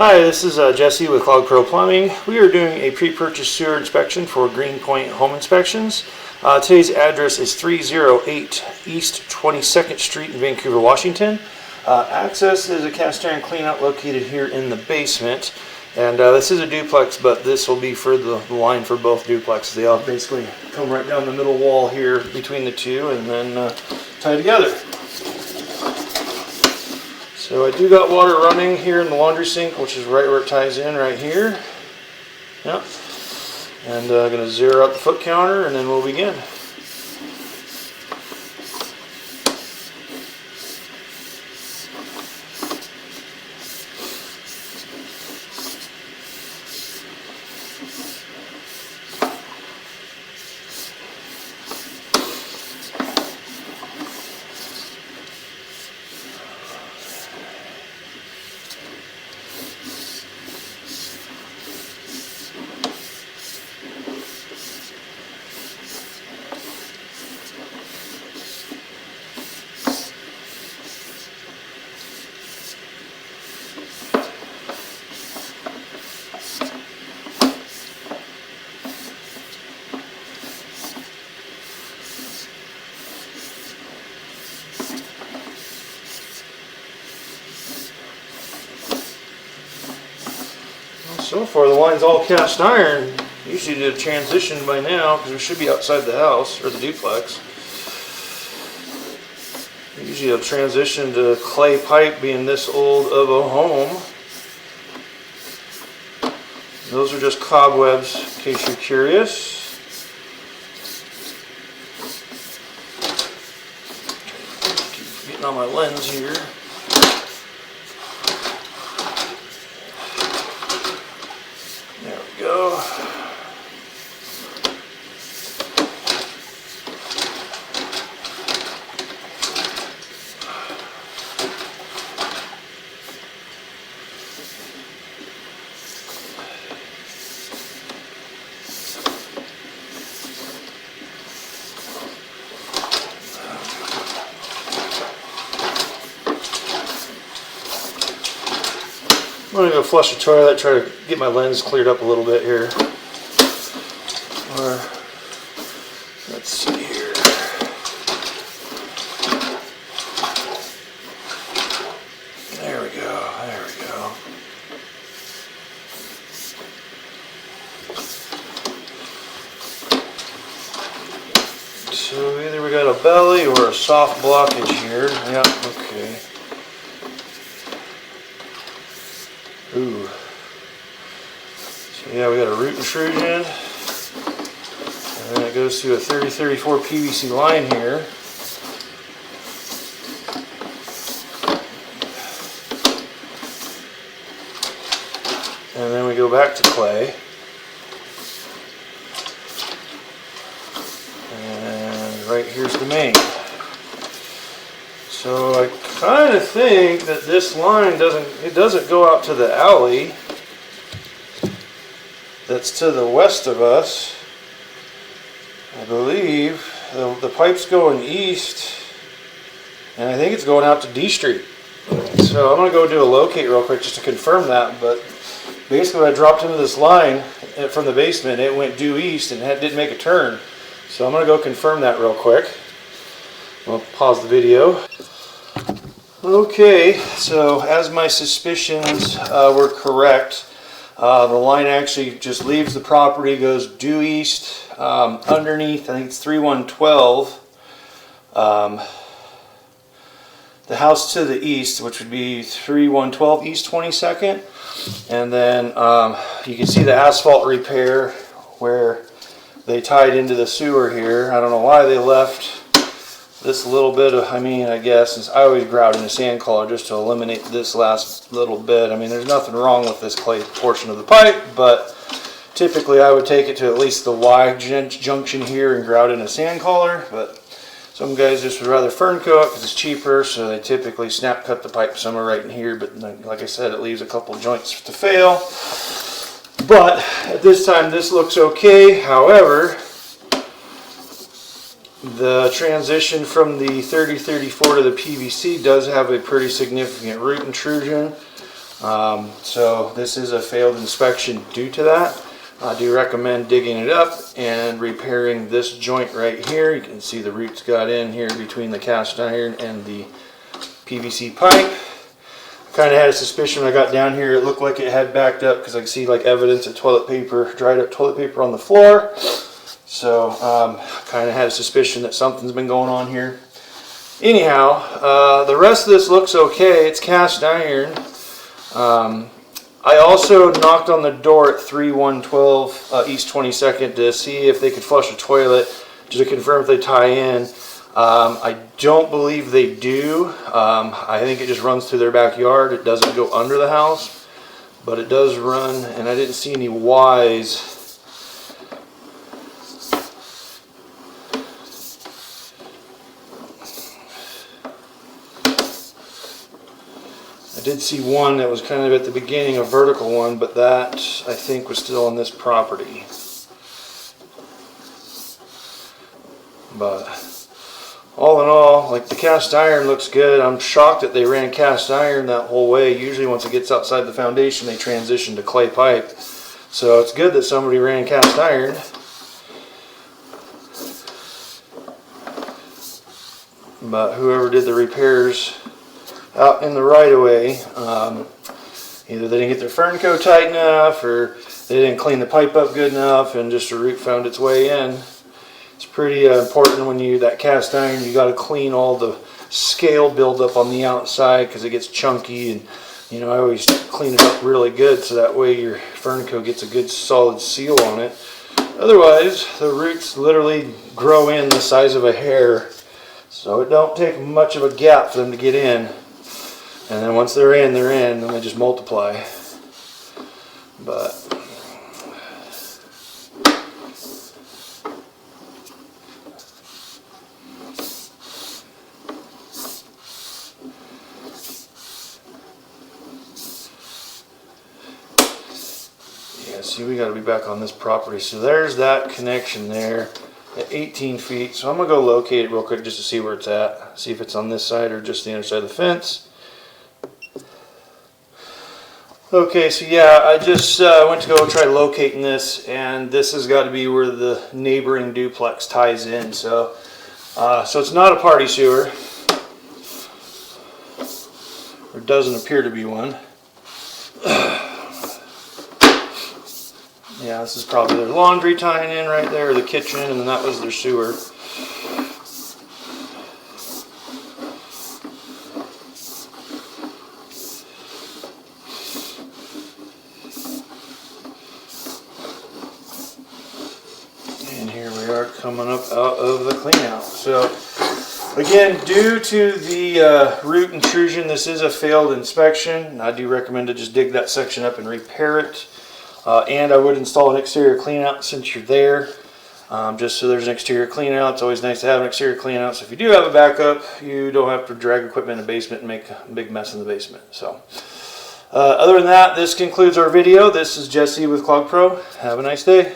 Hi, this is Jesse with Cloud Pro Plumbing. We are doing a pre-purchase sewer inspection for Greenpoint Home Inspections. Today's address is 308 East 22nd Street in Vancouver, Washington. Access is a cast iron cleanout located here in the basement. And this is a duplex, but this will be for the line for both duplexes. They all basically come right down the middle wall here between the two and then tie together. So I do got water running here in the laundry sink, which is right where it ties in, right here. Yep. And I'm going to zero out the foot counter and then we'll begin. So far the line's all cast iron. Usually did a transition by now because we should be outside the house or the duplex. Usually a transition to clay pipe being this old of a home. Those are just cobwebs in case you're curious. Keep getting on my lens here. Go. I'm going to go flush the toilet, try to get my lens cleared up a little bit here. Or, let's see here. There we go, there we go. So either we got a belly or a soft blockage here. Yeah, okay. Ooh. So yeah, we got a root intrusion. And then it goes through a 3034 PVC line here. And then we go back to clay. And right here's the main. So I kind of think that this line doesn't go out to the alley that's to the west of us. I believe the pipe's going east, and I think it's going out to D Street. So I'm going to go do a locate real quick just to confirm that, but basically when I dropped into this line from the basement, it went due east and didn't make a turn. So I'm going to go confirm that real quick. I'll pause the video. Okay, so as my suspicions were correct, the line actually just leaves the property, goes due east, underneath, I think it's 3112. The house to the east, which would be 3112 East 22nd. And then you can see the asphalt repair where they tied into the sewer here. I don't know why they left this little bit of, I guess, I always grout in a sand collar just to eliminate this last little bit. There's nothing wrong with this clay portion of the pipe, but typically I would take it to at least the Y junction here and grout in a sand collar, but some guys just would rather fern coat because it's cheaper, so they typically snap cut the pipe somewhere right in here, but like I said, it leaves a couple joints to fail. But at this time this looks okay. However, the transition from the 3034 to the PVC does have a pretty significant root intrusion. So this is a failed inspection due to that. I do recommend digging it up and repairing this joint right here. You can see the roots got in here between the cast iron and the PVC pipe. Kind of had a suspicion when I got down here, it looked like it had backed up because I could see like evidence of toilet paper, dried up toilet paper on the floor. So kind of had a suspicion that something's been going on here. Anyhow, the rest of this looks okay. It's cast iron. I also knocked on the door at 3112 East 22nd to see if they could flush a toilet, just to confirm if they tie in. I don't believe they do. I think it just runs through their backyard. It doesn't go under the house, but it does run, and I didn't see any Ys. I did see one that was kind of at the beginning, a vertical one, but that I think was still on this property. But all in all, like, the cast iron looks good. I'm shocked that they ran cast iron that whole way. Usually once it gets outside the foundation, they transition to clay pipe. So it's good that somebody ran cast iron. But whoever did the repairs out in the right of way, either they didn't get their Fernco tight enough, or they didn't clean the pipe up good enough, and just the root found its way in. It's pretty important when you that cast iron. You got to clean all the scale buildup on the outside because it gets chunky, and I always clean it up really good so that way your Fernco gets a good solid seal on it. Otherwise, the roots literally grow in the size of a hair, so it don't take much of a gap for them to get in. And then once they're in, and they just multiply. But yeah, see, we got to be back on this property. So there's that connection there at 18 feet. So I'm going to go locate it real quick just to see where it's at. See if it's on this side or just the other side of the fence. Okay, so yeah, I just went to go try locating this, and this has got to be where the neighboring duplex ties in. So, so it's not a party sewer, or doesn't appear to be one. Yeah, this is probably their laundry tying in right there, or the kitchen, and then that was their sewer. Coming up out of the clean out. So again, due to the root intrusion, this is a failed inspection. I do recommend to just dig that section up and repair it. And I would install an exterior clean out since you're there. Just so there's an exterior clean out. It's always nice to have an exterior clean out. So if you do have a backup, you don't have to drag equipment in the basement and make a big mess in the basement. So other than that, this concludes our video. This is Jesse with Clog Pro. Have a nice day.